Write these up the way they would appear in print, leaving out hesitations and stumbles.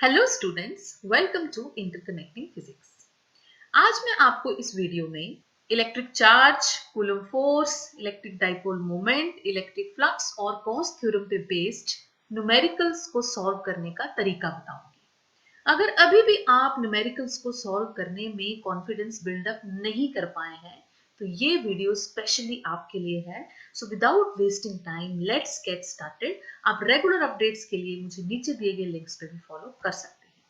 Hello students, welcome to interconnecting physics. आज मैं आपको इस वीडियो में electric charge, coulomb force, electric dipole moment, electric flux और गॉस थ्योरम पे बेस्ड न्यूमेरिकल्स को सॉल्व करने का तरीका बताऊंगी। अगर अभी भी आप न्यूमेरिकल्स को सॉल्व करने में कॉन्फिडेंस बिल्डअप नहीं कर पाए हैं तो ये वीडियो स्पेशली आपके लिए है। So without wasting time let's get started. आप रेगुलर अपडेट्स के लिए मुझे नीचे दिए गए लिंक्स पे भी फॉलो कर सकते हैं।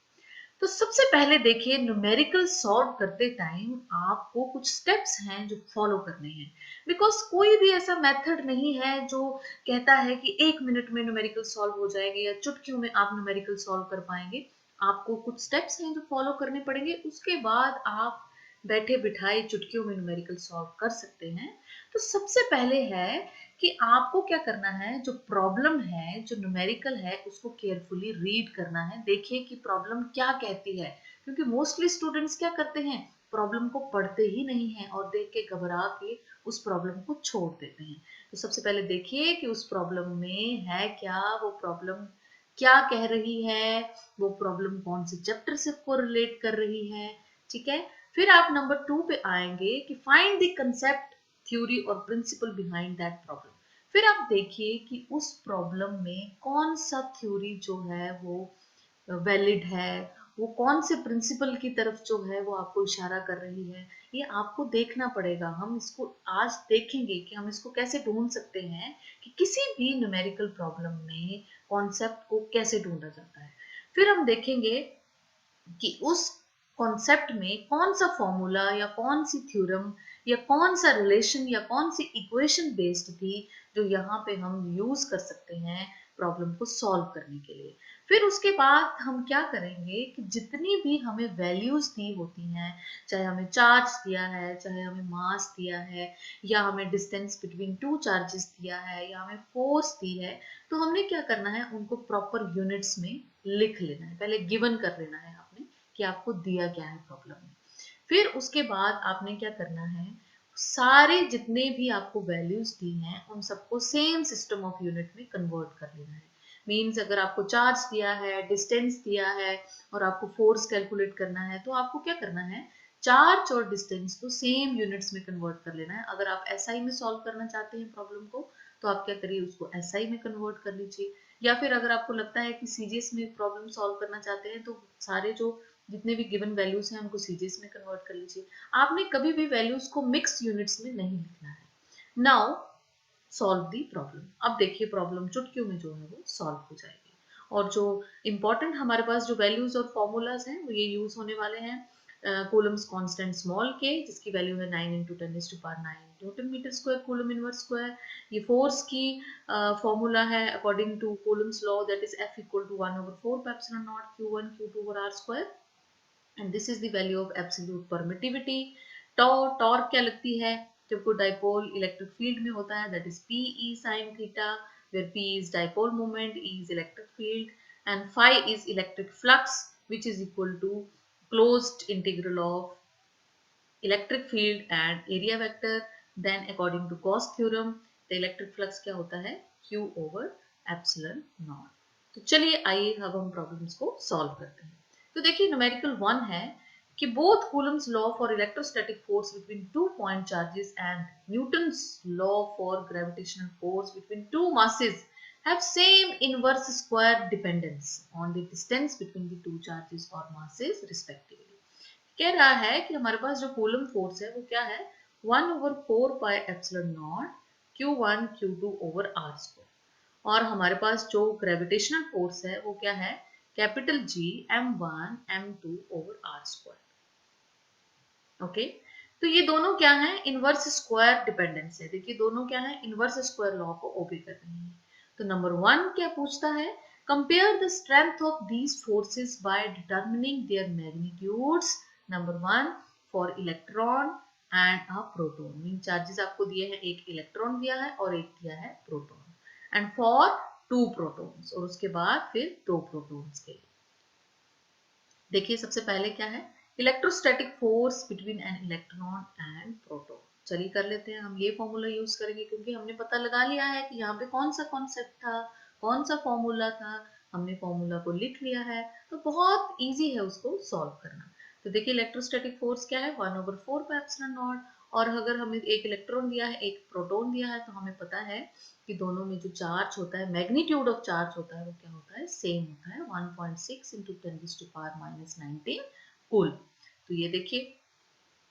तो सबसे पहले देखिए, न्यूमेरिकल सॉल्व करते टाइम आपको कुछ स्टेप्स हैं जो फॉलो करने हैं। बिकॉज कोई भी ऐसा मेथड नहीं है जो कहता है कि 1 मिनट में न्यूमेरिकल सॉल्व हो जाएगा या चुटकियों में आप न्यूमेरिकल सॉल्व कर पाएंगे। आपको कुछ स्टेप्स हैं जो फॉलो करने पड़ेंगे, उसके बाद आप बैठे बिठाए चुटकियों में न्यूमेरिकल सॉल्व कर सकते हैं। तो सबसे पहले है कि आपको क्या करना है, जो प्रॉब्लम है, जो न्यूमेरिकल है, उसको केयरफुली रीड करना है। देखिए कि प्रॉब्लम क्या कहती है, क्योंकि मोस्टली स्टूडेंट्स क्या करते हैं, प्रॉब्लम को पढ़ते ही नहीं है और देख के घबरा के उस प्रॉब्लम को छोड़ देते हैं। तो सबसे पहले देखिए कि उस प्रॉब्लम में है क्या, वो प्रॉब्लम क्या कह रही है, वो प्रॉब्लम कौन से चैप्टर से कोरिलेट कर रही है। ठीक है, फिर आप नंबर 2 पे आएंगे कि फाइंड द कंसेप्ट, थ्योरी और प्रिंसिपल बिहाइंड दैट प्रॉब्लम। फिर आप देखिए कि उस प्रॉब्लम में कौन सा थ्योरी जो है वो वैलिड है, वो कौन से प्रिंसिपल की तरफ जो है वो आपको इशारा कर रही है। ये आपको देखना पड़ेगा। हम इसको आज देखेंगे कि हम इसको कैसे ढूंढ सकते हैं कि किसी भी न्यूमेरिकल प्रॉब्लम में कॉन्सेप्ट को कैसे ढूंढा जाता है। फिर हम देखेंगे कि उस कॉन्सेप्ट में कौन सा फॉर्मूला या कौन सी थ्योरम या कौन सा रिलेशन या कौन सी इक्वेशन बेस्ड थी जो यहाँ पे हम यूज कर सकते हैं प्रॉब्लम को सॉल्व करने के लिए। फिर उसके बाद हम क्या करेंगे कि जितनी भी हमें वैल्यूज दी होती हैं, चाहे हमें चार्ज दिया है, चाहे हमें मास दिया है, या हमें डिस्टेंस बिटवीन टू चार्जेस दिया है, या हमें फोर्स दी है, तो हमने क्या करना है, उनको प्रॉपर यूनिट्स में लिख लेना है। पहले गिवन कर लेना है आपने कि आपको दिया क्या है प्रॉब्लम में। फिर उसके बाद आपने क्या करना है, सारे जितने भी आपको वैल्यूज दी हैं उन सबको सेम सिस्टम ऑफ यूनिट में कन्वर्ट कर लेना है। मीन्स अगर आपको चार्ज दिया है, डिस्टेंस दिया है और आपको फोर्स कैलकुलेट करना है, तो आपको क्या करना है, चार्ज और डिस्टेंस को सेम यूनिट्स में कन्वर्ट कर लेना है। अगर आप एसआई में सॉल्व करना चाहते हैं प्रॉब्लम को, तो आप क्या करिए, उसको एसआई में कन्वर्ट कर लीजिए। या फिर अगर आपको लगता है कि सीजीएस में प्रॉब्लम सॉल्व करना चाहते हैं, तो सारे जो जितने भी गिवन वैल्यूज हैं उनको सीजीएस में कन्वर्ट कर लीजिए। आपने कभी भी वैल्यूज को मिक्स यूनिट्स में नहीं लिखना है। Now solve the problem. अब देखिए प्रॉब्लम चुटकियों में जो है वो सॉल्व हो जाएगी। और जो इंपॉर्टेंट हमारे पास जो वैल्यूज और फॉर्मूलाज हैं वो ये यूज होने वाले हैं। कूलम्स कांस्टेंट स्मॉल के, जिसकी वैल्यू है 9 × 10⁹ newton metre square coulomb inverse square. ये फोर्स की फॉर्मूला है according to Coulomb's law, that is F = 1/4πε0 Q1 Q2 R square, and this is the value of absolute permittivity। Torque क्या लगती है जब कोई डाइपोल इलेक्ट्रिक फील्ड में होता है, that is PE sin theta, where P is dipole moment, E is electric field, and phi is electric flux, which is equal to closed integral of electric field and area vector। Then according to Gauss theorem, the electric flux क्या होता है, Q/ε0। तो चलिए आइए अब हम problems को solve करते हैं। तो देखिए न्यूमेरिकल 1 है कि both Coulomb's law for electrostatic force between two point charges and Newton's law for gravitational force between two masses have same inverse square dependence on the distance between the two charges or masses respectively। कह रहा है कि हमारे पास जो coulomb force है वो क्या है, 1/4πε0 Q1 Q2 R square। और हमारे पास जो ग्रेविटेशनल फोर्स है वो क्या है, capital G m1 m2 R square। Okay, तो ये दोनों क्या है, इनवर्स स्क्वायर डिपेंडेंस है। देखिए दोनों क्या है, इनवर्स स्क्वायर लॉ को ओबे कर रही है। तो नंबर 1 क्या पूछता है, compare the strength of these forces by determining their magnitudes. Number 1 for electron and a proton. Mean charges आपको दिए हैं, एक इलेक्ट्रॉन दिया है और एक दिया है प्रोटॉन, एंड फॉर 2 प्रोटॉन्स, और उसके बाद फिर 2 प्रोटॉन्स के लिए। देखिए सबसे पहले क्या है, electrostatic force between an electron and proton. चलिए कर लेते हैं, हम ये फॉर्मूला यूज करेंगे क्योंकि हमने पता लगा लिया है कि यहाँ पे कौन सा कॉन्सेप्ट था, कौन सा फॉर्मूला था, हमने फॉर्मूला को लिख लिया है, तो बहुत इजी है उसको सॉल्व करना। तो देखिए इलेक्ट्रोस्टैटिक फोर्स क्या है, 1/4 पाई एप्सिलॉन नॉट, और अगर हमें एक इलेक्ट्रॉन दिया है एक प्रोटॉन दिया है तो हमें पता है कि दोनों में जो चार्ज होता है, मैग्नीट्यूड ऑफ चार्ज होता है, वो क्या होता है, सेम होता है, 1.6 × 10⁻⁻19 कूल। तो ये देखिए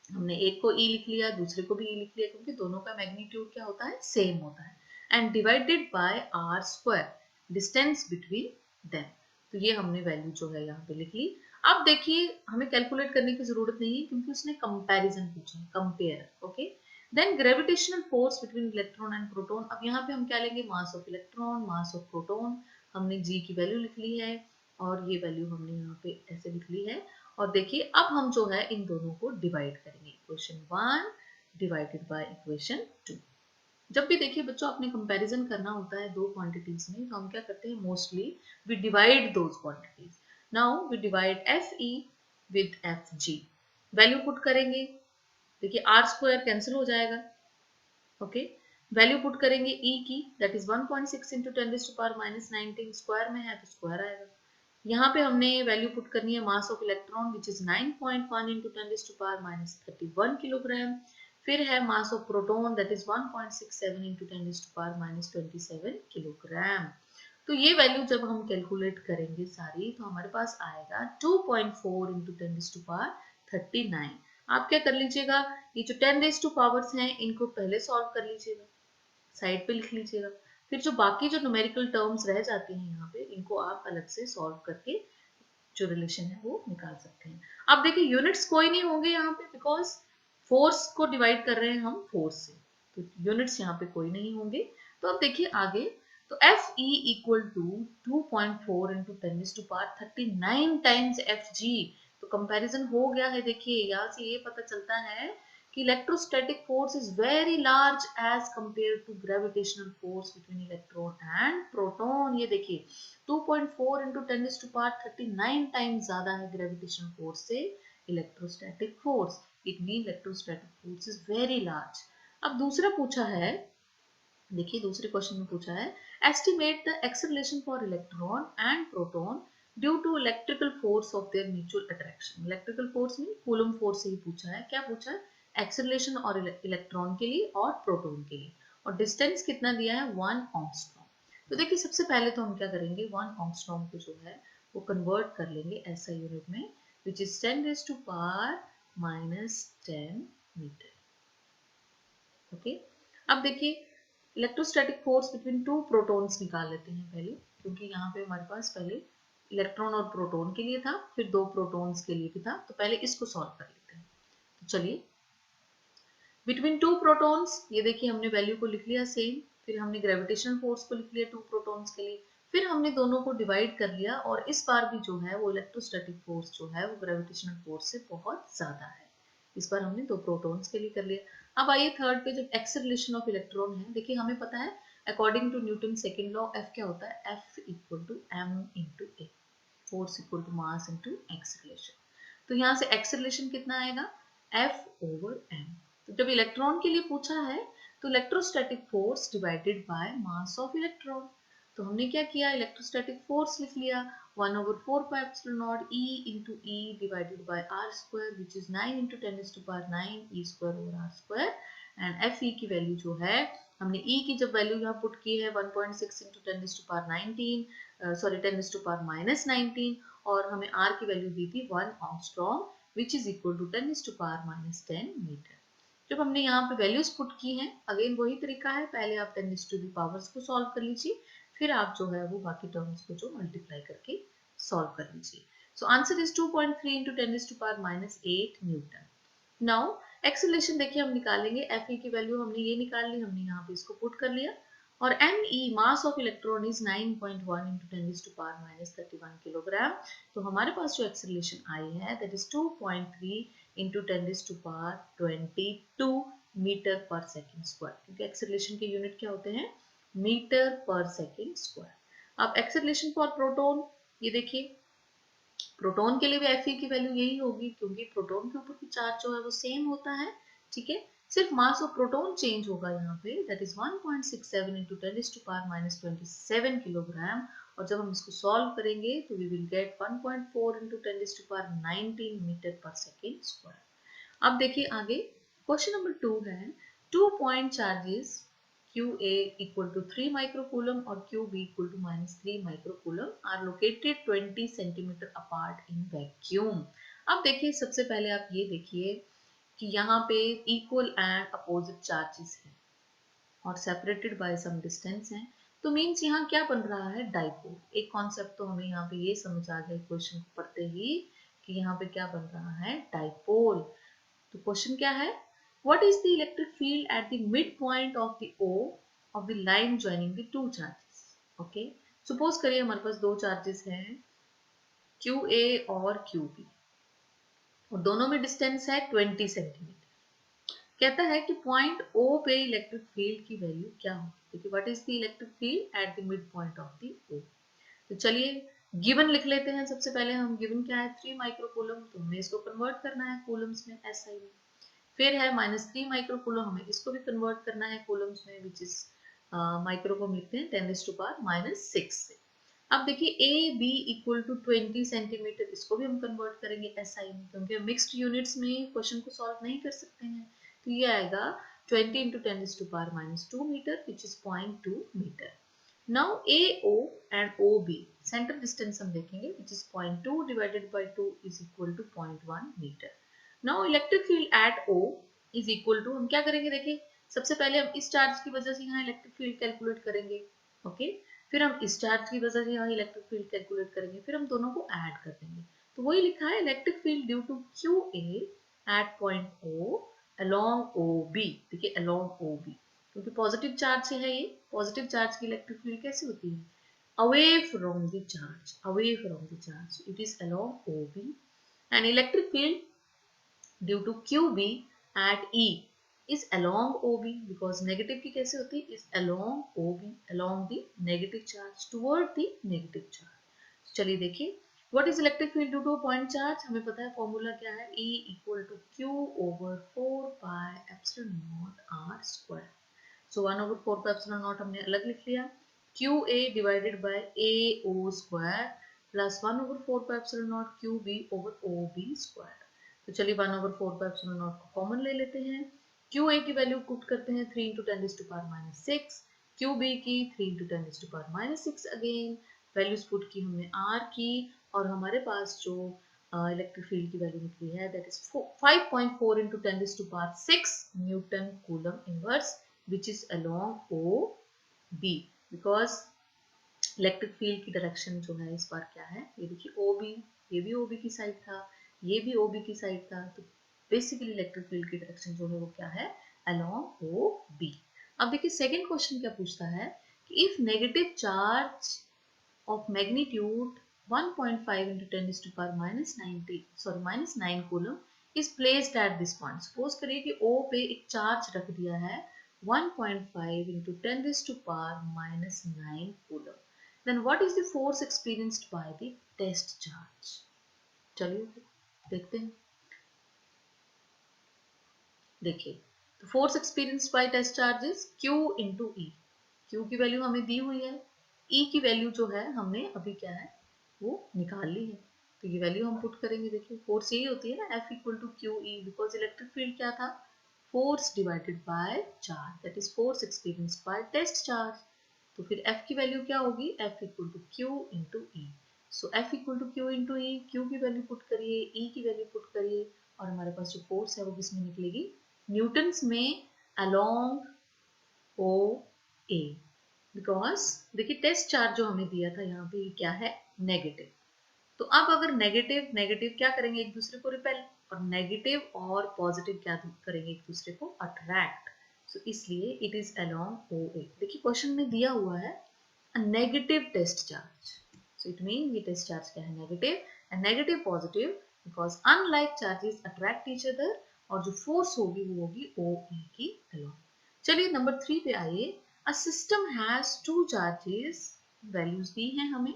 हमने एक को E लिख लिया, दूसरे को भी E लिख लिया, क्योंकि दोनों का मैग्नीट्यूड क्या होता है, सेम होता है, and divided by r square, distance between them. तो ये हमने वैल्यू जो है यहाँ पे लिख ली। अब देखिए हमें कैलकुलेट करने की जरूरत नहीं है, क्योंकि उसने कंपैरिजन पूछा है, compare, okay. Then gravitational force between electron and proton. अब यहाँ पे हम क्या लेंगे, mass of electron, mass of proton, हमने G की वैल्यू लिख ली है, और ये वैल्यू हमने यहाँ पे ऐसे लिख ली है। और देखिए अब हम जो है इन दोनों को डिवाइड करेंगे, इक्वेशन 1 डिवाइडेड बाय इक्वेशन 2। जब भी देखिए बच्चों आपने कंपैरिजन करना होता है दो क्वांटिटीज में, तो हम क्या करते हैं, mostly we divide those quantities. Now we divide Fe with Fg, value put करेंगे, देखिए r स्क्वायर कैंसिल हो जाएगा, ओके। वैल्यू पुट करेंगे E की, दैट इज 1.6 × 10⁻⁻19, स्क्वायर में है तो स्क्वायर आएगा। यहाँ पे हमने वैल्यू पुट करनी है मास of electron which is 9.1 × 10⁻31 kilogram. फिर है मास of proton that is 1.67 × 10⁻27 kilogram. तो ये वैल्यू जब हम कैलकुलेट करेंगे सारी, तो हमारे पास आएगा 2.4 × 10⁻39। आप क्या कर लीजिएगा, ये जो 10 रेज़ टू पावर्स हैं इनको पहले सॉल्व कर लीजिएगा, साइड पे लिख लीजिएगा। फिर जो बाकी जो न्यूमेरिकल टर्म्स रह जाती हैं यहाँ पे, इनको आप अलग से सॉल्व करके जो रिलेशन है वो निकाल सकते हैं। अब देखिए यूनिट्स कोई नहीं होंगे यहाँ पे, बिकॉज फोर्स को डिवाइड कर रहे हैं हम फोर्स से, तो यूनिट्स यहाँ पे कोई नहीं होंगे। तो अब देखिए आगे, तो Fe equal to 2.4 × 10⁻39 times Fg। तो कंपैरिजन हो गया है, देखिए यहाँ से ये पता चलता है कि electrostatic force is very large as compared to gravitational force between electron and proton। ये देखिए 2.4 × 10⁻39 टाइम्स ज्यादा है ग्रेविटेशनल फोर्स से electrostatic force, it mean electrostatic force is very large. अब दूसरा पूछा है, देखिए दूसरे क्वेश्चन में पूछा है, estimate the acceleration for electron and proton due to electrical force of their mutual attraction. Electrical force में कूलम फोर्स से ही पूछा है, क्या पूछा है, एक्सेलरेशन और इलेक्ट्रॉन के लिए और प्रोटॉन के लिए, और डिस्टेंस कितना दिया है, 1 एंगस्ट्रॉम। तो देखिए सबसे पहले तो हम क्या करेंगे, 1 एंगस्ट्रॉम को जो है वो कन्वर्ट कर लेंगे ऐसा यूनिट में, विच इज 10⁻⁻10 मीटर, ओके। अब देखिए electrostatic force between two protons निकाल लेते हैं पहले, क्योंकि यहाँ पे हमारे पास पहले इलेक्ट्रॉन और प्रोटॉन के लिए था, फिर दो प्रोटॉन्स के लिए भी था, तो पहले इसको सॉल्व कर लेते हैं। तो चलिए बिटवीन टू प्रोटॉन्स, ये देखिए हमने वैल्यू को लिख लिया सेम, फिर हमने ग्रेविटेशनल फोर्स को लिख लिया टू प्रोटॉन्स के लिए, फिर हमने दोनों को डिवाइड कर लिया, और इस बार भी जो है वो इलेक्ट्रोस्टैटिक फोर्स जो है वो ग्रेविटेशनल फोर्स से बहुत ज्यादा है, इस बार हमने दो प्रोटॉन्स के लिए कर लिया। अब आइए थर्ड पे, जब एक्सेलरेशन ऑफ इलेक्ट्रॉन है, देखिए हमें पता है according to Newton second law F क्या होता है, F equal to m into a, force equal to mass into acceleration. तो यहाँ से एक्सेलरेशन कितना आएगा, F ओवर m। तो जब इलेक्ट्रॉन के लिए पूछा है, तो electrostatic force divided by mass of electron. तो हमने क्या किया, इलेक्ट्रोस्टैटिक फोर्स लिख लिया 1/4 pi epsilon not E into E divided by r square, which is 9 × 10⁻9 E square over r square. And Fe की वैल्यू जो है, हमने E की जब वैल्यू यहाँ पुट की है 1.6 × 10⁻19 सॉरी 10⁻⁻19, और हमें R की वैल्यू दी थी 1 angstrom, which is equal to 10⁻⁻10 metre. जब हमने यहाँ पे वैल्यूज पुट की हैं, अगेन वही तरीका है, पहले आप 10⁻⁻पावर्स को सॉल्व कर लीजिए, फिर आप जो है वो बाकी टर्म्स को जो मल्टीप्लाई करके सॉल्व कर लीजिए। So answer is 2.3 × 10⁻⁻8 Newton. Now acceleration देखिए हम निकालेंगे, Fe की वैल्यू हमने ये निकाल ली, हमने यहाँ पे इसको पुट कर लिया, और Me mass of electron is 9.1 × 10⁻31 kilogram. तो हमारे पास जो एक्सेलरेशन आई है that is 2.3 × 10⁻22 metre per second square, क्योंकि एक्सेलरेशन के यूनिट क्या होते हैं, मीटर पर सेकेंड स्क्वायर। अब एक्सेलरेशन फॉर प्रोटॉन, ये देखिए प्रोटॉन के लिए भी Fe की वैल्यू यही होगी, क्योंकि प्रोटॉन के ऊपर की चार्ज जो है वो सेम होता है, ठीक है। सिर्फ मास ऑफ प्रोटॉन चेंज होगा यहाँ पे, दैट इज 1.67 × 10⁻27 किलोग्राम, और जब हम इसको सॉल्व करेंगे तो we will get 1.4 into 10⁻19 metre per second square. अब देखिए आगे क्वेश्चन नंबर 2 है 2 point charges QA equal to 3 microcoulomb और QB equal to -3 microcoulomb are located 20 centimeter apart in vacuum। अब देखिए सबसे पहले आप ये देखिए कि यहाँ पे इक्वल एंड अपोजिट चार्जेस हैं और सेपरेटेड बाय सम डिस्टेंस हैं, तो मीन्स यहाँ क्या बन रहा है, डाइपोल। एक कॉन्सेप्ट तो हमें यहाँ पे ये समझ आ गया क्वेश्चन को पढ़ते ही कि यहाँ पे क्या बन रहा है, डाइपोल। तो क्वेश्चन क्या है, what is the electric field at the mid point of the O of the line joining the two charges. Okay, suppose करिए हमारे पास दो चार्जेस हैं QA और QB और दोनों में डिस्टेंस है 20 सेंटीमीटर। कहता है कि पॉइंट O पे इलेक्ट्रिक फील्ड की वैल्यू क्या होगी। देखिए what is the electric field at the mid point of the O। तो चलिए गिवन लिख लेते हैं। सबसे पहले हम गिवन क्या है 3 माइक्रोकूलम, तो हमें इसको कन्वर्ट करना है कूलम्स में SI में। फिर है -3 माइक्रोकूलम, हमें इसको भी कन्वर्ट करना है कूलम्स में, विच इज माइक्रो को लिखते हैं 10⁻⁻6 से। अब देखिए A B equal to 20 centimetre, इसको भी हम कन्वर्ट करेंगे SI में, क्योंकि हम मिक्स्ड यूनिट्स में क्वेश्चन को सॉल्व नहीं कर सकते हैं। तो ये आएगा 20 into 10⁻⁻2 metre, which is 0.2 metre. Now AO and OB centre distance हम देखेंगे, which is 0.2 divided by 2 is equal to 0.1 metre. Now electric field at O is equal to, हम क्या करेंगे, देखिए सबसे पहले हम इस चार्ज की वजह से यहाँ इलेक्ट्रिक फील्ड कैलकुलेट करेंगे। ओके, फिर हम इस चार्ज की वजह से यहाँ इलेक्ट्रिक फील्ड कैलकुलेट करेंगे, फिर हम दोनों को ऐड कर देंगे। तो वही लिखा है electric field due to QA at point O along OB। देखिए along OB, क्योंकि पॉजिटिव चार्ज से है ये, पॉजिटिव चार्ज की इलेक्ट्रिक फील्ड कैसे होती है, away from the charge, away from the charge, it is along OB। and electric field due to QB at E is along OB, because negative की कैसे होती है, is along OB, along the negative charge, toward the negative charge। चलिए देखिए what is electric field due to a point charge, हमें पता है formula क्या है, E equal to Q over 4 pi epsilon naught R square। so 1 over 4 pi epsilon naught हमने अलग लिख लिया, QA divided by AO square plus 1 over 4 pi epsilon naught QB over OB square। तो चलिए 1 over 4 pi epsilon naught को common ले लेते हैं। QA की वैल्यू पुट करते हैं 3 into 10⁻⁻6, QB की 3 into 10⁻⁻6 अगेन, वैल्यूज पुट की हमने R की, और हमारे पास जो इलेक्ट्रिक फील्ड की वैल्यू निकली है that is 5.4 into 10⁻6 Newton coulomb inverse, which is along OB। Because electric field की डायरेक्शन जो है इस बार क्या है, ये देखिए OB, ये भी OB की साइड था, ये भी OB की साइड था, तो बेसिकली इलेक्ट्रिक फील्ड की डायरेक्शन जो है वो क्या है, अलोंग OB। अब देखिए सेकंड क्वेश्चन क्या पूछता है कि if negative charge of magnitude 1.5 into 10⁻⁻90 coulomb is placed at this point. Suppose करिए कि O पे एक चार्ज रख दिया है 1.5 into 10⁻⁻9 coulomb, then what is the force experienced by the test charge। चलिए देखते हैं। देखिए तो force experience by test charges Q into E। Q की वैल्यू हमें दी हुई है, E की वैल्यू जो है हमने अभी क्या है वो निकाल ली है, तो ये वैल्यू हम पुट करेंगे। देखिए फोर्स यही होती है ना, F equal to QE, because electric field क्या था, force divided by charge, that is force experience by test charge. तो फिर F की वैल्यू क्या होगी, F equal to Q into E। So F equal to Q into E, Q की value put करिए, E की वैल्यू पुट करिए, और हमारे पास जो फोर्स है वो किसमें निकलेगी, न्यूटन्स में, अलोंग OA। बिकॉज देखिए टेस्ट चार्ज जो हमें दिया था यहाँ पे क्या है, नेगेटिव। तो अब अगर नेगेटिव नेगेटिव क्या करेंगे, एक दूसरे को रिपेल, और नेगेटिव और पॉजिटिव क्या करेंगे, एक दूसरे को अट्रैक्ट। सो इसलिए इट इज अलोंग OA। देखिए क्वेश्चन में दिया हुआ है a negative test charge, so it mean ये टेस्ट चार्ज क्या है, negative, and negative positive, because unlike charges attract each other, और जो फोर्स होगी वो होगी OE की अलोंग। चलिए नंबर 3 पे आइए। A system has two charges, values दी हैं हमें,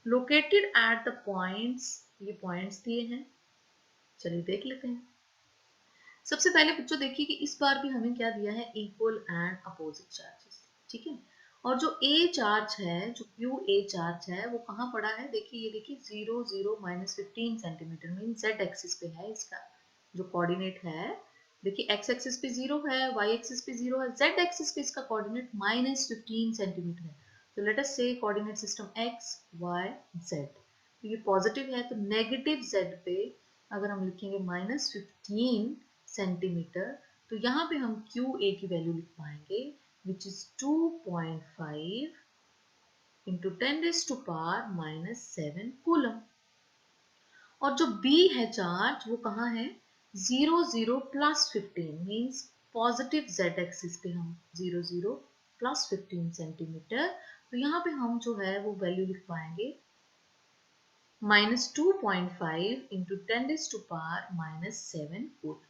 लोकेटेड एट द पॉइंट्स, ये पॉइंट्स दिए हैं, चलिए देख लेते हैं। सबसे पहले बच्चों देखिए कि इस बार भी हमें क्या दिया है, इक्वल एंड अपोजिट चार्जेस, ठीक है। और जो A चार्ज है, जो QA चार्ज है, वो कहाँ पड़ा है? देखिए, ये देखिए 0 0 -15 सेंटीमीटर, मीन Z एक्सिस पे है इसका जो कोऑर्डिनेट है। देखिए x एक्सिस पे 0 है, y एक्सिस पे 0 है, z एक्सिस पे इसका कोऑर्डिनेट -15 सेंटीमीटर है। तो लेट अस से coordinate system x y z। तो ये पॉजिटिव है, तो नेगेटिव z पे अगर हम लिखेंगे -15 सेंटीमीटर, तो यहाँ पे हम QA की वैल्यू लिख पाएंगे which is 2.5 into 10 raised to power -7 coulomb. और जो B है चार्ज, वो कहाँ है? 0 0 +15 मीन्स पॉजिटिव z एक्सिस पे हम 0 0 +15 सेंटीमीटर। तो यहाँ पे हम जो है वो वैल्यू लिख पाएंगे -2.5 into 10 raised to power -7 coulomb.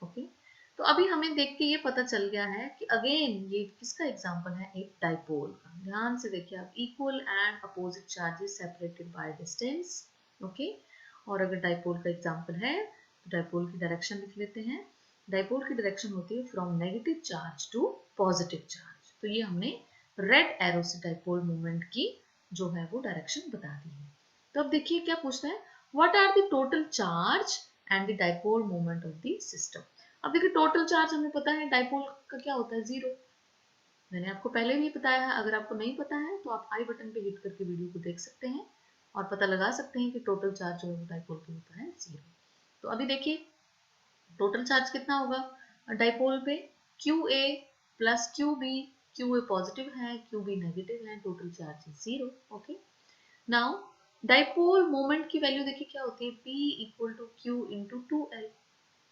Okay, तो अभी हमें देख के ये पता चल गया है कि अगेन ये किसका एग्जांपल है? एक डाइपोल का। ध्यान से देखिए आप, equal and opposite charges separated by distance. Okay, और अगर डाइपोल का एग्जांपल है तो डाइपोल की डायरेक्शन लिख लेते हैं। डाइपोल की डायरेक्शन होती है from negative charge to positive charge. तो ये हमने रेड एरो से डाइपोल मूवमेंट की जो है वो डायरेक्शन बता दी है। तो अब देखिए क्या पूछता है, what are the total charge and the dipole moment of the system. अब देखिए टोटल चार्ज हमें पता है, डाइपोल का क्या होता है? 0। मैंने आपको पहले भी बताया है, अगर आपको नहीं पता है तो आप आई बटन पे हिट करके वीडियो को देख सकते हैं और पता लगा सकते हैं कि टोटल चार्ज जो है डाइपोल पे होता है 0। तो अभी देखिए टोटल चार्ज कितना होगा डाइपोल पे? QA plus QB। QA positive है, QB नेगेटिव है, total charge is 0। Okay, now dipole moment की वैल्यू देखिए क्या होती है? P equal to Q into 2L।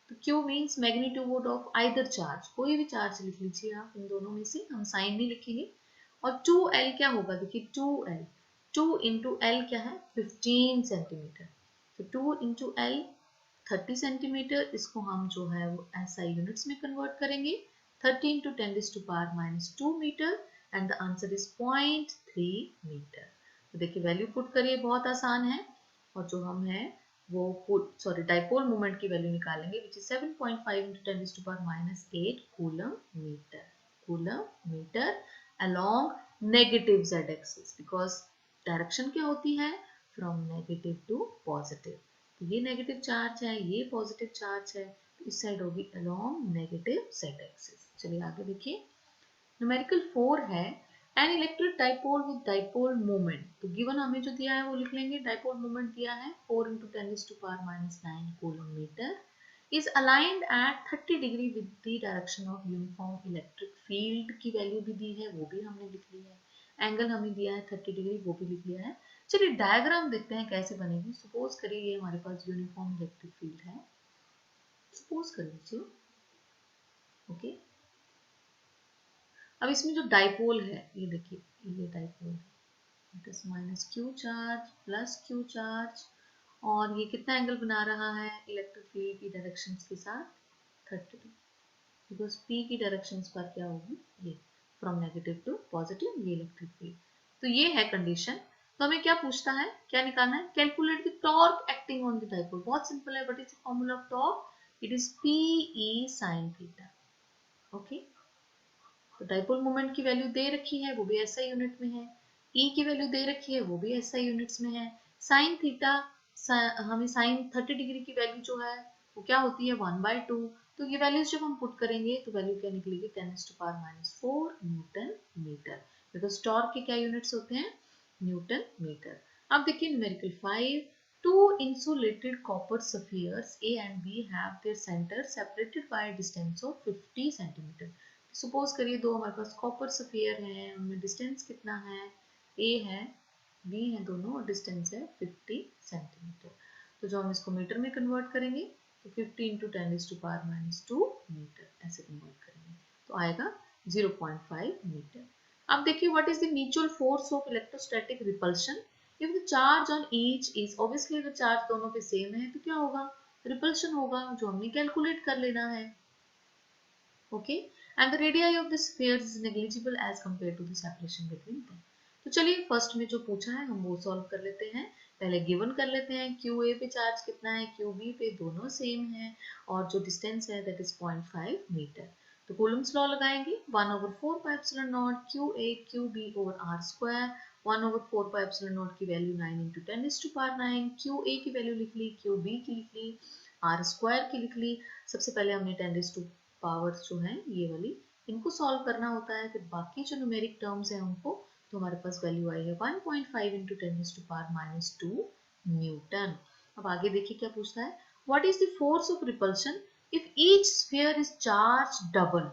तो Q means magnitude of either charge, कोई भी चार्ज लिख लीजिए आप, इन दोनों में से, हम साइन नहीं लिखेंगे। और 2L क्या होगा? देखिए 2L, 2 इंटू L क्या है? 15 सेंटीमीटर। तो 2 इंटू L 30 सेंटीमीटर, इसको हम जो है वो SI यूनिट्स में कन्वर्ट करेंगे। 30 into 10 to power -2 metre and the answer is 0.3 metre. तो देखिए वैल्यू पुट करिए, बहुत आसान है। और जो हम है वो डाइपोल मोमेंट की वैल्यू निकालेंगे which is 7.5 into 10 to the power -8 coulomb metre along negative z axis, because direction क्या होती है? From negative to positive. तो ये नेगेटिव चार्ज है, ये पॉजिटिव चार्ज है, तो इस साइड होगी along नेगेटिव z एक्सिस। चलिए आगे देखिए, न्यूमेरिकल 4 है an electric dipole with dipole moment. तो गिवन हमें जो दिया है वो लिख लेंगे। डाइपोल मोमेंट दिया है 4 into 10 to the power -9 coulomb metre, is aligned at 30 degree with the direction of uniform electric field की वैल्यू भी दी है, वो भी हमने लिख ली है। एंगल हमें दिया है 30 डिग्री, वो भी लिख लिया है। चलिए डायग्राम देखते हैं कैसे बनेगी। सपोज करिए ये हमारे पास यूनिफॉर्म इलेक्ट्रिक फील्ड है, सपोज कर लीजिए। ओके, अब इसमें जो डाइपोल है, ये देखिए ये डाइपोल है, minus Q charge plus Q charge, और ये कितना एंगल बना रहा है इलेक्ट्रिक फील्ड की डायरेक्शंस के साथ? 30 डिग्री, बिकॉज पी की डायरेक्शंस पर क्या होगी? ये फ्रॉम नेगेटिव टू पॉजिटिव, ये इलेक्ट्रिक फील्ड। तो ये है कंडीशन। तो हमें क्या पूछता है, क्या निकालना है? Calculate the torque acting on the dipole. बहुत सिंपल है, but is the formula of torque? It is PE sin theta. Okay, तो डाइपोल मोमेंट की वैल्यू दे रखी है, वो भी SI यूनिट में है। E की वैल्यू दे रखी है, वो भी SI यूनिट्स में है। साइन थीटा, हमें साइन 30 डिग्री की वैल्यू जो है वो क्या होती है? 1/2। तो ये वैल्यूज जब हम पुट करेंगे तो वैल्यू क्या निकलेगी? 10 to the power -4 newton metre, because torque के क्या यूनिट्स होते हैं? Newton metre. अब देखिए numerical 5, two insulated copper spheres A and B have their center separated by a distance of 50 centimeter। Suppose करिए दो हमारे पास कॉपर स्फीयर हैं, उनमें डिस्टेंस कितना है? A है, B है, दोनों, और डिस्टेंस है 50 सेंटीमीटर। तो जो हम इसको मीटर में कन्वर्ट करेंगे तो 50 into 10 to the power -2 metre, ऐसे कन्वर्ट करेंगे तो आएगा 0.5 मीटर। अब देखिए what is the mutual force of electrostatic repulsion. If the charge on each is, obviously अगर चार्ज दोनों पे सेम है तो क्या होगा? रिपल्शन होगा, जो हमने कैलकुलेट कर लेना है। Okay, and the radii of the spheres is negligible as compared to the separation between them। तो चलिए फर्स्ट में जो पूछा है हम वो सॉल्व कर लेते हैं। पहले गिवन कर लेते हैं, QA पे चार्ज कितना है, QB पे, दोनों सेम है, और जो डिस्टेंस है दैट इज 0.5 मीटर। तो कूलम्स लॉ लगाएंगे 1/4πε0 QA QB over R square, 1/4πε0 की वैल्यू 9 × 10⁹ QA की वैल्यू लिख ली, QB की लिख ली, R स्क्वायर की लिख ली। सबसे पहले हमने 10⁻⁴ जो है ये वाली इनको सॉल्व करना होता है, फिर बाकी जो न्यूमेरिक टर्म्स है उनको, तो हमारे पास वैल्यू आई है 1.5 × 10⁻⁻2 न्यूटन। अब आगे देखिए क्या पूछता है, what is the force of repulsion if each sphere is charge double.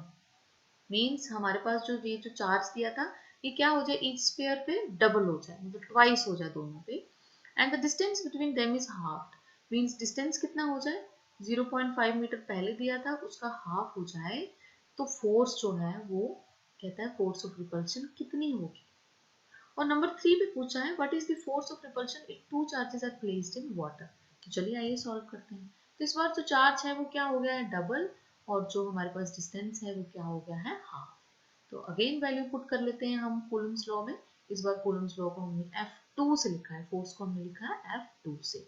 Means हमारे पास ये जो चार्ज दिया था ये क्या हो जाए, ईच स्फीयर पे डबल हो जाए, मतलब ट्वाइस हो जाए दोनों पे, and the distance between them is half. Means distance कितना हो जाए, 0.5 मीटर पहले दिया था उसका हाफ हो जाए, तो फोर्स जो है वो कहता है फोर्स ऑफ रिपल्शन कितनी होगी। और नंबर 3 पे पूछा है what is the force of repulsion if two charges are placed in water. तो चलिए आइए सॉल्व करते हैं। तो इस बार जो चार्ज है वो क्या हो गया है, डबल, और जो हमारे पास डिस्टेंस है वो क्या हो गया है, हाफ। तो अगेन वैल्यू पुट कर लेते हैं हम कूलम्स लॉ में। इस बार कूलम्स लॉ को हमने F2 से लिखा है, फोर्स को हमने लिखा है F2 से।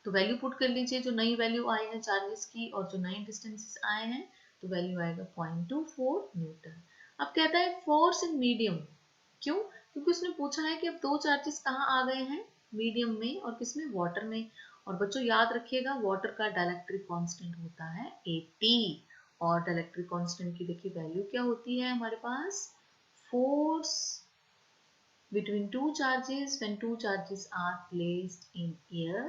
तो वैल्यू पुट कर लीजिए, जो नई वैल्यू आई है चार्जेस की और जो नए डिस्टेंसेस आए हैं, तो वैल्यू आएगा 0.24 न्यूटन। अब कहता है फोर्स इन मीडियम, क्यों, क्योंकि उसने पूछा है कि अब दो चार्जेस कहाँ आ गए हैं, मीडियम में और किसमें, वाटर में। और बच्चों याद रखिएगा वाटर का डाइलेक्ट्रिक कांस्टेंट होता है 80, और डाइलेक्ट्रिक कांस्टेंट की देखिए वैल्यू क्या होती है हमारे पास, force between two charges when two charges are placed in air,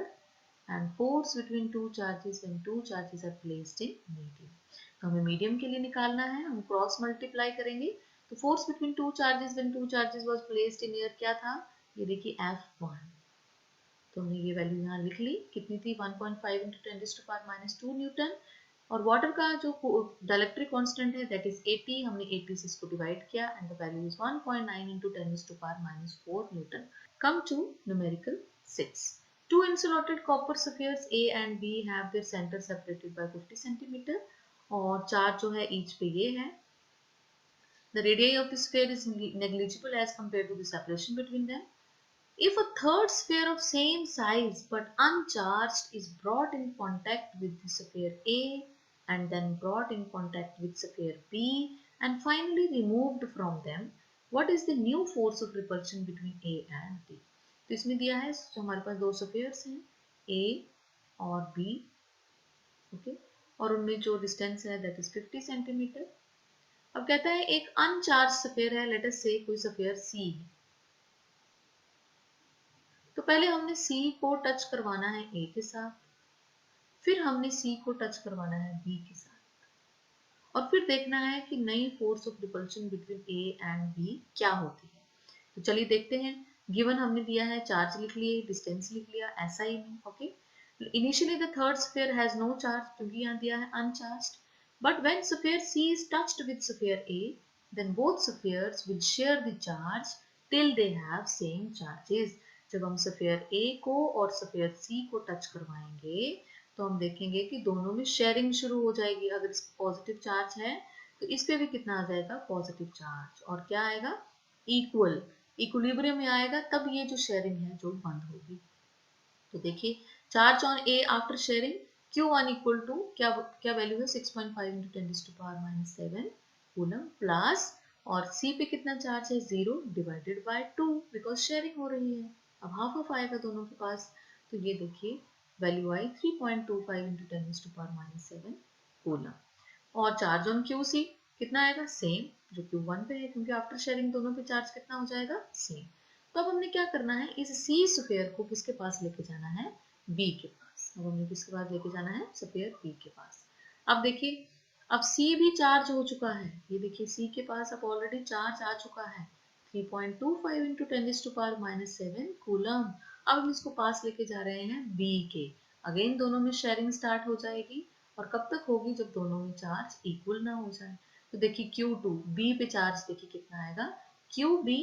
and force between two charges when two charges are placed in medium। तो हमें मीडियम के लिए निकालना है, हम क्रॉस मल्टीप्लाई करेंगे। तो force between two charges when two charges was placed in air क्या था, ये देखिए F1। तो हमने ये वैल्यू यहाँ लिख ली, कितनी थी 1.5 × 10⁻⁻2 न्यूटन। और वाटर का जो डाइलेक्ट्रिक कांस्टेंट है दैट इज 80, हमने 80 से इसको डिवाइड किया and the value is 1.9 × 10⁻⁴ newton. Come to numerical 6। Two insulated copper spheres A and B have their center separated by 50 cm, और चार्ज जो है ईच पे ये है। The radii of the sphere is negligible as compared to the separation between them. If a third sphere of same size but uncharged is brought in contact with the sphere A and then brought in contact with sphere B and finally removed from them, what is the new force of repulsion between A and B? तो इसमें दिया है जो हमारे पास दो spheres हैं A और B, okay, और उनमें जो डिस्टेंस है दैट इज 50 सेंटीमीटर। अब कहता है एक अनचार्ज स्फीयर है, लेट अस से कोई स्फीयर C है। तो पहले हमने C को टच करवाना है A के साथ, फिर हमने C को टच करवाना है B के साथ, और फिर देखना है कि नई force of repulsion between A and B क्या होती है। तो चलिए देखते हैं। गिवन हमने दिया है, चार्ज लिख लिए, डिस्टेंस लिख लिया, ऐसा ही नहीं, okay. Initially the third sphere has no charge, क्योंकि यहाँ दिया है uncharged, but when sphere C is touched with sphere A, then both spheres will share the charge till they have same charges। जब हम स्फीयर A को और sphere C को touch करवाएंगे तो हम देखेंगे कि दोनों में शेयरिंग शुरू हो जाएगी। अगर इस पॉजिटिव चार्ज है तो इस पे भी कितना आ जाएगा, पॉजिटिव चार्ज, और क्या आएगा, इक्वल, इक्विलिब्रियम में आएगा, तब ये जो शेयरिंग है जो बंद होगी। तो देखिए charge on A after sharing Q1 equal to क्या वैल्यू है, 6.5 × 10⁻⁷ कूलम प्लस, और C पे कितना चार्ज है, 0 डिवाइडेड बाय 2, बिकॉज शेयरिंग हो रही है। अब हाफ ऑफ आएगा दोनों के पास, तो ये देखिए वैल्यू आई 3.25 × 10⁻⁷ कूलम। और चार्ज ऑन QC कितना आएगा, सेम जो Q1 पे है, क्योंकि आफ्टर शेयरिंग दोनों पे चार्ज कितना हो जाएगा, सेम। तो अब हमने क्या करना है, इस C स्फीयर को किसके पास लेके जाना है, B के पास। अब हमने किसके पास लेके जाना है, स्फीयर B के पास। अब देखिए अब C भी चार्ज हो चुका है, ये देखिए C के पास अब ऑलरेडी चार्ज आ चुका है 3.25 × 10⁻⁷ कूलम। अब हम इसको पास लेके जा रहे हैं B के, अगेन दोनों में शेयरिंग स्टार्ट हो जाएगी, और कब तक होगी, जब दोनों में चार्ज इक्वल ना हो जाए। तो देखिए Q2 B पे चार्ज देखिए कितना आएगा, QB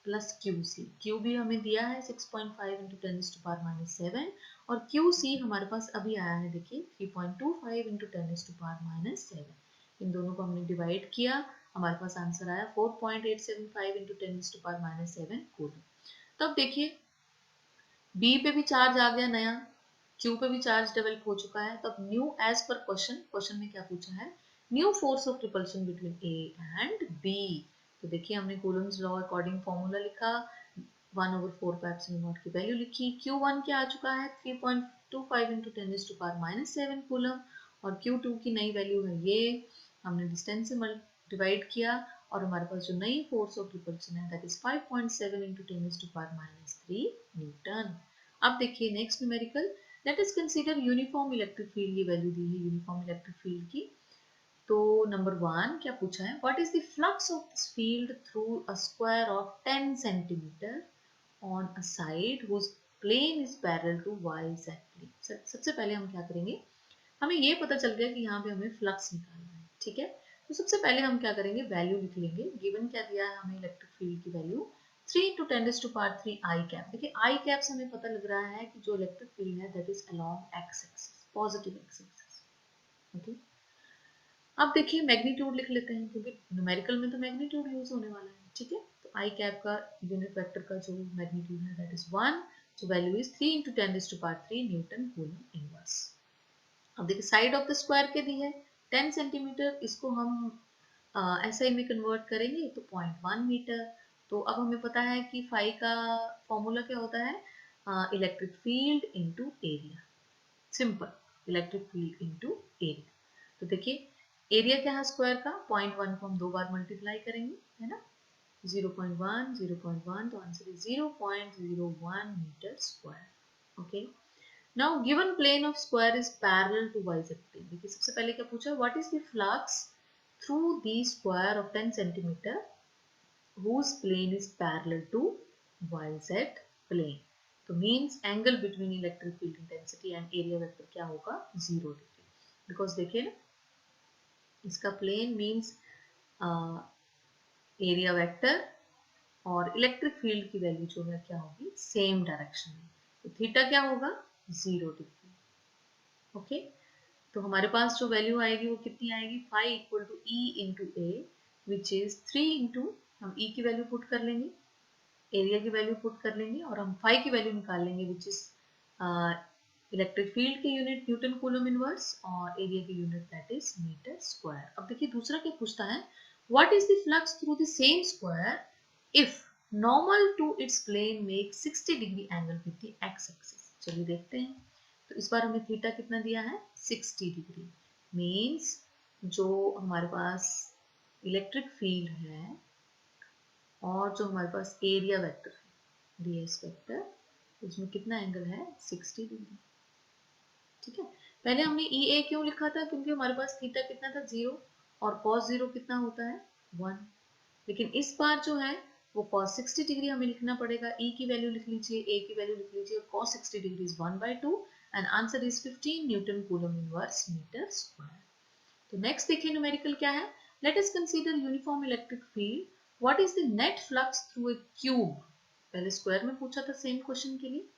प्लस QC। QB हमें दिया है 6.5 × 10⁻⁷, और QC हमारे पास अभी आया है देखिए 3.25 × 10⁻⁷। इन दोनों को हमने डिवाइड किया, हमारे पास आंसर आया 4.875 × 10⁻⁷ कूलम। तब देखिए B पे भी चार्ज आ गया नया, Q पे भी चार्ज डेवलप हो चुका है। तब न्यू एज पर क्वेश्चन में क्या पूछा है, new force of repulsion between A and B. तो देखिए हमने कूलम्स लॉ अकॉर्डिंग फॉर्मूला लिखा, 1/4 की वैल्यू लिखी। Q1 क्या आ चुका है 3.25 इंटू 10⁻⁻7 कूलम, और Q2 की नई वैल्यू है ये, हमने डिस्टेंस से डिवाइड किया और हमारे पास जो नई फोर्स ऑफ रिपल्शन है दैट इज 5.7 इंटू 10⁻³ न्यूटन। अब देखिए next numerical, late us consider uniform electric field की वैल्यू दी है यूनिफॉर्म इलेक्ट्रिक फील्ड की। तो नंबर 1 क्या पूछा है, what is the flux of this field through a square of 10 centimetre on a side whose plane is parallel to y-z plane। सबसे पहले हम क्या करेंगे, हमें ये पता चल गया कि यहाँ पे हमें फ्लक्स निकालना है, ठीक है। तो सबसे पहले हम क्या करेंगे, वैल्यू लिख लेंगे। गिवन क्या दिया है हमें इलेक्ट्रिक फील्ड की वैल्यू 3 इंटू 10⁻³ आई कैप। देखिए आई कैप से हमें पता लग रहा है कि जो इलेक्ट्रिक फील्ड है that is along x axis, positive x axis, okay. अब देखिए मैग्नीट्यूड लिख लेते हैं क्योंकि न्यूमेरिकल में तो मैग्नीट्यूड यूज होने वाला है, ठीक है। तो आई कैप का यूनिट वेक्टर का जो मैग्नीट्यूड है दैट इज 1, जो value is 3 into 10⁻³ Newton coulomb inverse. अब देखिए साइड ऑफ द स्क्वायर के दी है 10 सेंटीमीटर, इसको हम एसआई में कन्वर्ट करेंगे तो 0.1 मीटर। तो अब हमें पता है कि फाई का फॉर्मूला क्या होता है, electric field into area, simple, electric field into area. तो देखिए एरिया क्या है स्क्वायर का, 0.1 को हम 2 बार मल्टीप्लाई करेंगे, है ना, 0.1 0.1, तो answer is 0.01 metre square, okay. Now given plane of square is parallel to y z plane. देखिए सबसे पहले क्या पूछा, what is the flux through the square of 10 centimetre whose plane is parallel to yz plane। तो means angle between electric field intensity and area vector क्या होगा, 0 degree. Because देखिए ना इसका प्लेन मीन्स एरिया वेक्टर और electric field की value जो है क्या होगी, सेम डायरेक्शन में। तो थीटा क्या होगा, 0 डिग्री, ओके। तो हमारे पास जो वैल्यू आएगी वो कितनी आएगी, phi equal to E into A which is 3 into, हम ई की वैल्यू पुट कर लेंगे, एरिया की वैल्यू पुट कर लेंगे और हम फाई की वैल्यू निकाल लेंगे विच इज इलेक्ट्रिक फील्ड की यूनिट न्यूटन कूलम इनवर्स और एरिया की unit that is metre square. अब देखिए दूसरा क्या पूछता है, what is the flux through the same square if normal to its plane make 60 degree angle with the X axis. चलिए देखते हैं। तो इस बार हमें थीटा कितना दिया है, 60 डिग्री। मीन्स जो हमारे पास इलेक्ट्रिक फील्ड है और जो हमारे पास एरिया वेक्टर है ds वेक्टर, उसमें कितना एंगल है, 60 डिग्री, ठीक है। पहले हमने ई ए क्यों लिखा था, क्योंकि हमारे पास थीटा कितना था, 0, और cos 0 कितना होता है, 1। लेकिन इस बार जो है वो cos 60 डिग्री हमें लिखना पड़ेगा, ई की वैल्यू लिख लीजिए, ए की वैल्यू लिख लीजिए, cos 60 degree is 1/2 and answer is 15 newton coulomb inverse metre square. तो नेक्स्ट देखिए न्यूमेरिकल क्या है, let us consider uniform electric field, what is the net flux through a cube. पहले स्क्वायर में पूछा था सेम क्वेश्चन के लिए,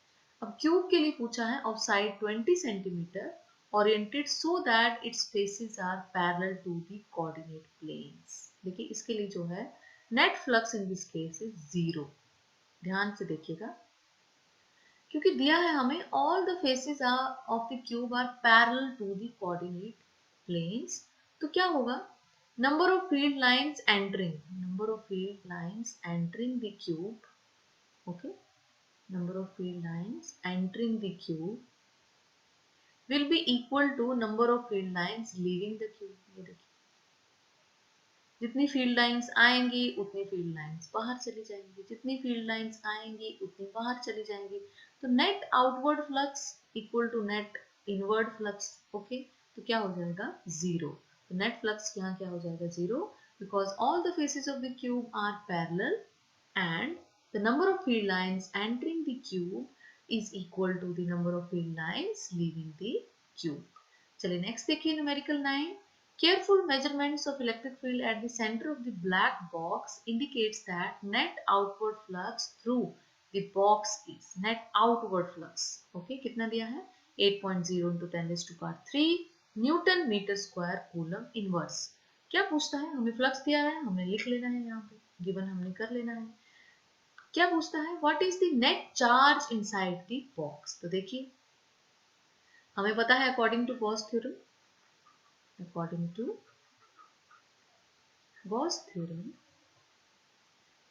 अब क्यूब के लिए पूछा है of side 20 centimetre oriented so that its faces are parallel to the coordinate planes. देखिए इसके लिए जो है net flux in this case is 0। ध्यान से देखिएगा क्योंकि दिया है हमें all the faces of the cube are parallel to the coordinate planes. तो क्या होगा, number of field lines entering the cube, okay, number of field lines entering the cube will be equal to number of field lines leaving the cube। ये देखिए जितनी field lines आएंगी उतनी field lines बाहर चली जाएंगी, जितनी फील्ड लाइंस आएंगी उतनी बाहर चली जाएंगी। तो net outward flux equal to net inward flux, okay. तो क्या हो जाएगा, 0। तो नेट फ्लक्स यहाँ क्या हो जाएगा, 0, because all the faces of the cube are parallel and the number of field lines entering the cube is equal to the number of field lines leaving the cube. चलिए next देखिए numerical 9। Careful measurements of electric field at the center of the black box indicates that net outward flux through the box is net outward flux, okay, कितना दिया है, 8.0 into 10⁻³ newton metre square coulomb inverse. क्या पूछता है, हमें flux दिया है, हमने लिख लेना है, यहाँ पे गिवन हमने कर लेना है। क्या पूछता है, what is the net charge inside the box. तो देखिए हमें पता है according to Gauss theorem, according to Gauss theorem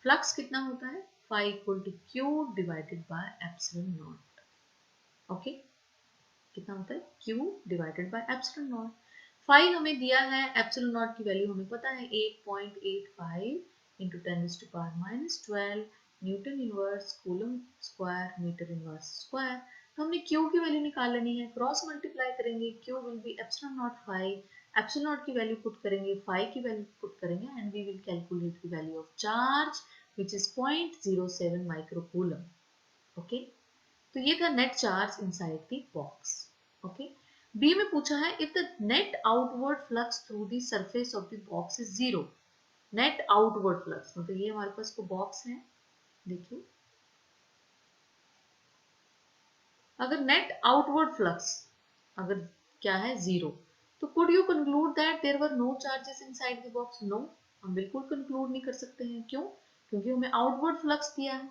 flux कितना होता है, phi equal to Q divided by epsilon naught. Okay, कितना होता है, Q divided by epsilon naught. phi हमें दिया है, एप्सिलॉन नॉट की वैल्यू हमें पता है 8.85 into 10⁻⁻12 newton inverse coulomb square metre inverse square. तो हमने Q की वैल्यू निकाल लेनी है, क्रॉस मल्टीप्लाई करेंगे, Q will be epsilon naught phi, epsilon naught की वैल्यू पुट करेंगे, phi की वैल्यू पुट करेंगे and we will calculate the value of charge which is 0.07 microcoulomb. Okay, तो ये था net charge inside the box. Okay, B में पूछा है if the net outward flux through the surface of the box is zero. Net outward flux मतलब ये हमारे पास को बॉक्स है, देखिए अगर नेट आउटवर्ड फ्लक्स अगर क्या है जीरो, तो could you conclude that there were no charges inside the box? No, हम बिल्कुल कंक्लूड नहीं कर सकते हैं। क्यों? क्योंकि हमें आउटवर्ड फ्लक्स दिया है,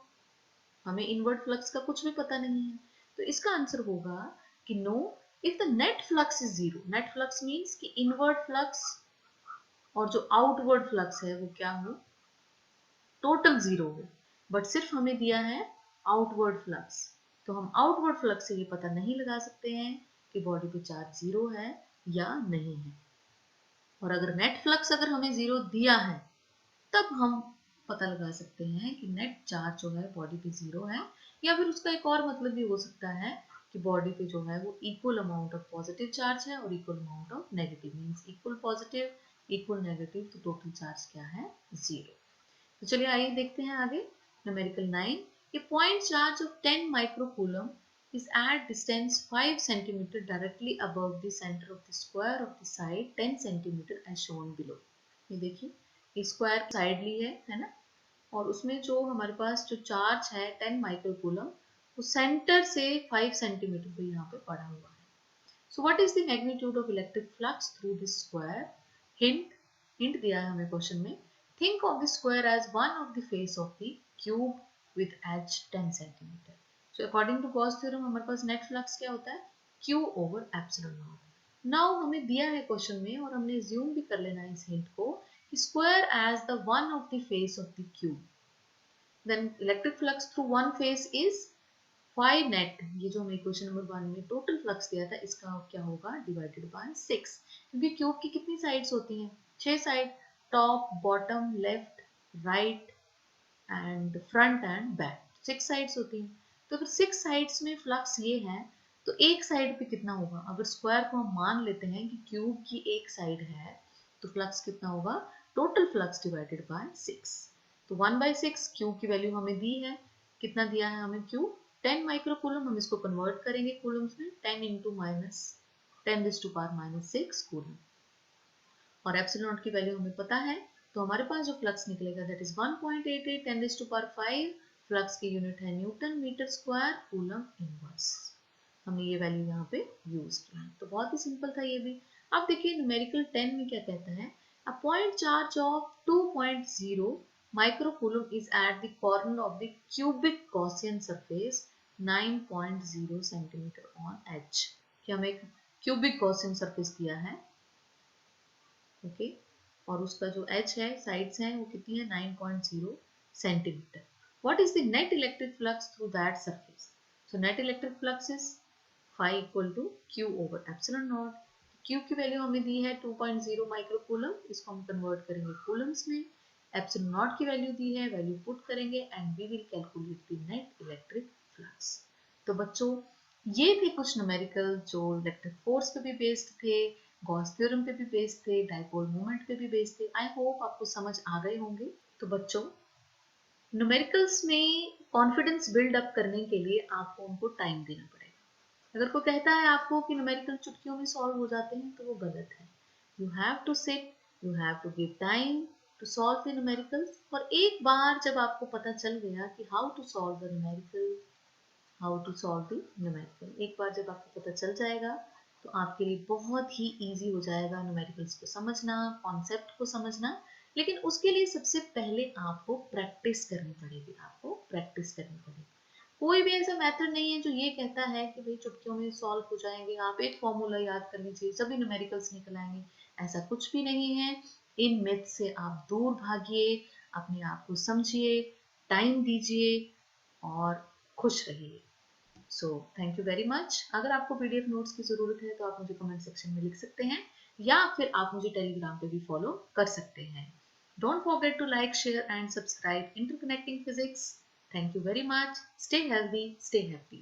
हमें इनवर्ड फ्लक्स का कुछ भी पता नहीं है। तो इसका आंसर होगा कि no, if the net flux is zero. Net flux means कि इनवर्ड फ्लक्स और जो आउटवर्ड फ्लक्स है वो क्या हो, टोटल जीरो हो, बट सिर्फ हमें दिया है आउटवर्ड फ्लक्स। तो हम आउटवर्ड फ्लक्स से ये पता नहीं लगा सकते हैं कि बॉडी पे चार्ज जीरो है या नहीं है। और अगर नेट फ्लक्स अगर हमें जीरो दिया है तब हम पता लगा सकते हैं कि नेट चार्ज जो है बॉडी पे जीरो है, या फिर उसका एक और मतलब भी हो सकता है कि बॉडी पे जो है वो equal amount of positive charge है और equal amount of negative, means equal positive equal negative, तो टोटल चार्ज क्या है, जीरो। तो चलिए आइए देखते हैं आगे numerical 9। A point charge of 10 microcoulomb is at distance 5 cm directly above the center of the square of the side 10 cm as shown below। ये देखिए स्क्वायर साइड ली है ना, और उसमें जो हमारे पास जो चार्ज है 10 माइक्रोकूलम वो सेंटर से 5 सेंटीमीटर पे यहाँ पे पड़ा हुआ है। So what is the magnitude of electric flux through this square? Hint, hint दिया है हमें क्वेश्चन में, think of the square as one of the face of the cube with edge 10 cm। So according to Gauss theorem हमारे पास net flux क्या होता है, Q over epsilon naught। Now हमें दिया है क्वेश्चन में और हमने assume भी कर लेना है इस हिंट को, square as the one of the face of the cube, then electric flux through one face is phi net। ये जो हमें क्वेश्चन नंबर 1 में टोटल फ्लक्स दिया था इसका क्या होगा, डिवाइडेड बाय 6, क्योंकि क्यूब की कितनी साइड्स होती हैं, 6 side, top bottom left right and front end back, 6 sides होती हैं। तो अगर 6 साइड्स में फ्लक्स ये है तो एक साइड पे कितना होगा, अगर स्क्वायर को हम मान लेते हैं कि क्यूब की एक साइड है तो फ्लक्स कितना होगा, टोटल फ्लक्स डिवाइडेड बाय 6। तो 1/6 क्यू की वैल्यू हमें दी है, कितना दिया है हमें क्यू, 10 माइक्रोकूलम। हम इसको कन्वर्ट करेंगे कूलम्स में, 10 इंटू माइनस 10⁻⁻6 कूलम, और एप्सिलॉन नॉट की वैल्यू हमें पता है, तो हमारे पास जो फ्लक्स निकलेगा दैट इज 1.88 10⁻5, फ्लक्स की यूनिट है newton metre square coulomb inverse. हमने ये वैल्यू यहाँ पे यूज किया, तो बहुत ही सिंपल था ये भी। अब देखिए न्यूमेरिकल 10 में क्या कहता है, a point charge of 2.0 microcoulomb is at the corner of the cubic Gaussian surface 9.0 centimeter on edge। कि हमें एक क्यूबिक गॉसियन सरफेस दिया है, ओके, और उसका जो एच है साइड्स हैं वो कितनी है, 9.0 centimetre. What is the net electric flux through that surface? So net electric flux is phi equal to Q over epsilon naught. Q की वैल्यू हमें दी है 2.0 माइक्रोकूलम, इसको हम कन्वर्ट करेंगे कूलम्स में, एप्सिलॉन नॉट की वैल्यू दी है, वैल्यू पुट करेंगे and we will calculate the net electric flux. तो बच्चों ये थे कुछ न्यूमेरिकल जो इलेक्ट्रिक फोर्स पे भी बेस्ड थे, गॉस थ्योरम पे भी बेस्ड थे, डाइपोल मोमेंट पे भी बेस्ड थे। आई होप आपको समझ आ गए होंगे। तो बच्चों न्यूमेरिकल्स में कॉन्फिडेंस बिल्ड अप करने के लिए आपको उनको टाइम देना पड़ेगा। अगर कोई कहता है आपको कि न्यूमेरिकल चुटकियों में सॉल्व हो जाते हैं तो वो गलत है। You have to sit, you have to give time to solve the numericals, और एक बार जब आपको पता चल गया कि how to solve the numerical, how to solve the numerical, एक बार जब आपको पता चल जाएगा तो आपके लिए बहुत ही इजी हो जाएगा न्यूमेरिकल्स को समझना, कॉन्सेप्ट को समझना। लेकिन उसके लिए सबसे पहले आपको प्रैक्टिस करनी पड़ेगी, आपको प्रैक्टिस करनी पड़ेगी। कोई भी ऐसा मेथड नहीं है जो ये कहता है कि भाई चुटकियों में सॉल्व हो जाएंगे, आप एक फॉर्मूला याद कर लीजिए सभी न्यूमेरिकल्स निकल आएंगे, ऐसा कुछ भी नहीं है। इन मिथ से आप दूर भागिए, अपने आप को समझिए, टाइम दीजिए और खुश रहिए। So thank you very much. अगर आपको पीडीएफ नोट्स की ज़रूरत है तो आप मुझे कमेंट सेक्शन में लिख सकते हैं या फिर आप मुझे टेलीग्राम पे भी फॉलो कर सकते हैं। Don't forget to like, share and subscribe interconnecting physics. Thank you very much. Stay healthy, stay happy.